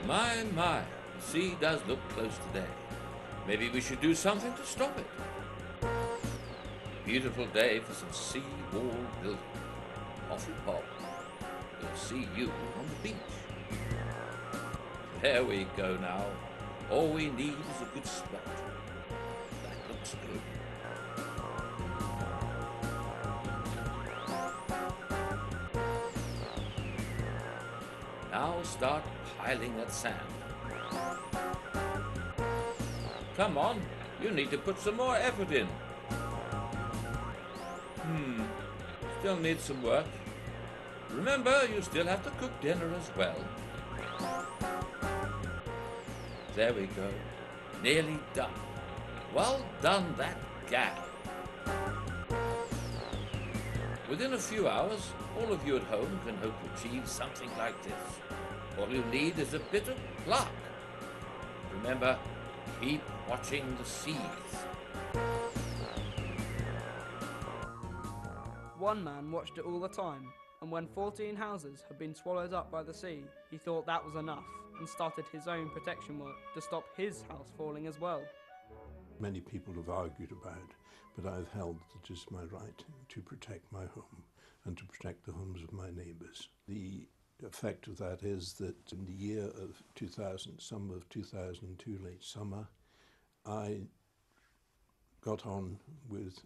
My, the sea does look close today. Maybe we should do something to stop it. Beautiful day for some sea-wall building. Off you pop. We'll see you on the beach. There we go now. All we need is a good spot. That looks good. Now start piling that sand. Come on, you need to put some more effort in. Still needs some work. Remember, you still have to cook dinner as well. There we go. Nearly done. Well done, that gal. Within a few hours, all of you at home can hope to achieve something like this. All you need is a bit of luck. Remember, keep watching the seas. One man watched it all the time, and when 14 houses had been swallowed up by the sea, he thought that was enough and started his own protection work to stop his house falling as well. Many people have argued about, but I've held that it is my right to protect my home and to protect the homes of my neighbours. The effect of that is that in the year of 2000, summer of 2002, late summer, I got on with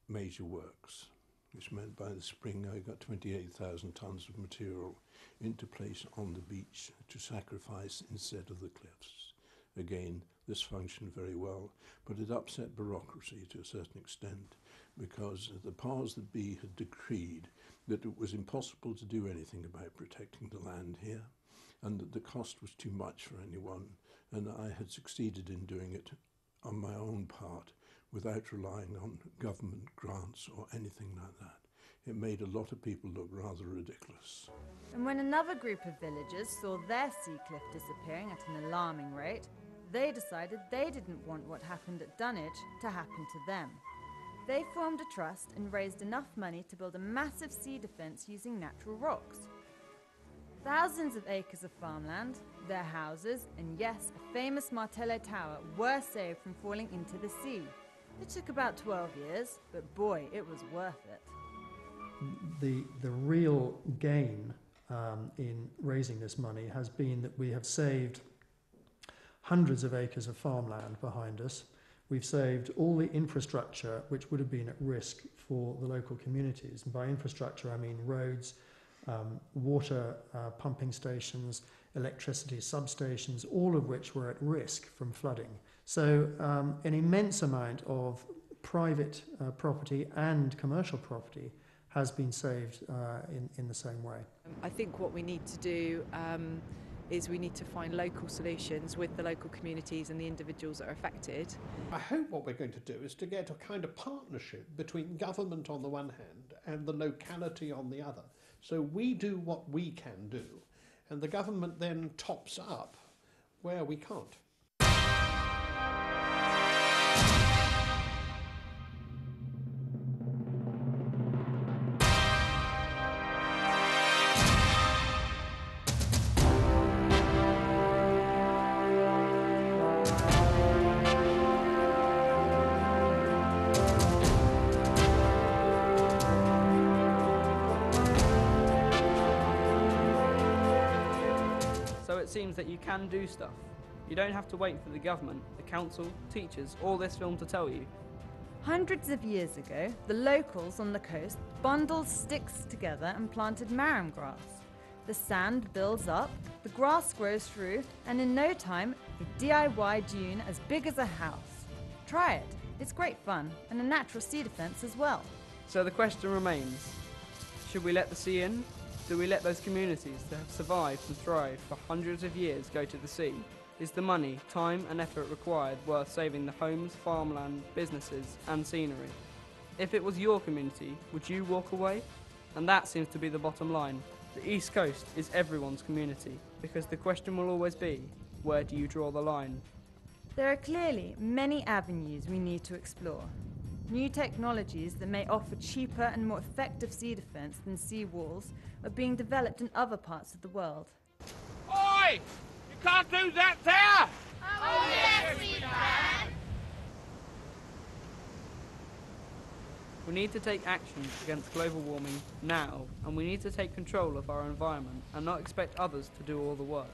major works, which meant by the spring I got 28,000 tonnes of material into place on the beach to sacrifice instead of the cliffs. Again, this functioned very well, but it upset bureaucracy to a certain extent because the powers that be had decreed that it was impossible to do anything about protecting the land here and that the cost was too much for anyone, and I had succeeded in doing it on my own part without relying on government grants or anything like that. It made a lot of people look rather ridiculous. And when another group of villagers saw their sea cliff disappearing at an alarming rate, they decided they didn't want what happened at Dunwich to happen to them. They formed a trust and raised enough money to build a massive sea defence using natural rocks. Thousands of acres of farmland, their houses, and yes, a famous Martello Tower were saved from falling into the sea. It took about 12 years, but boy, it was worth it. The real gain in raising this money has been that we have saved hundreds of acres of farmland behind us. We've saved all the infrastructure which would have been at risk for the local communities. And by infrastructure, I mean roads, water pumping stations, electricity substations, all of which were at risk from flooding. So an immense amount of private property and commercial property has been saved in the same way. I think what we need to do is we need to find local solutions with the local communities and the individuals that are affected. I hope what we're going to do is to get a kind of partnership between government on the one hand and the locality on the other. So we do what we can do, and the government then tops up where we can't. So it seems that you can do stuff. You don't have to wait for the government, the council, teachers, or this film to tell you. Hundreds of years ago, the locals on the coast bundled sticks together and planted marram grass. The sand builds up, the grass grows through, and in no time, a DIY dune as big as a house. Try it. It's great fun, and a natural sea defence as well. So the question remains, should we let the sea in? Do we let those communities that have survived and thrived for hundreds of years go to the sea? Is the money, time and effort required worth saving the homes, farmland, businesses and scenery? If it was your community, would you walk away? And that seems to be the bottom line. The East Coast is everyone's community, because the question will always be, where do you draw the line? There are clearly many avenues we need to explore. New technologies that may offer cheaper and more effective sea defence than sea walls are being developed in other parts of the world. Oi! You can't do that there! Oh, yes, we can! We need to take action against global warming now, and we need to take control of our environment and not expect others to do all the work.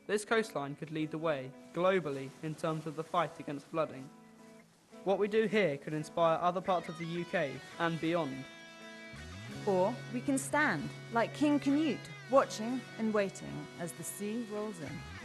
This coastline could lead the way, globally, in terms of the fight against flooding. What we do here could inspire other parts of the UK and beyond. Or we can stand, like King Canute, watching and waiting as the sea rolls in.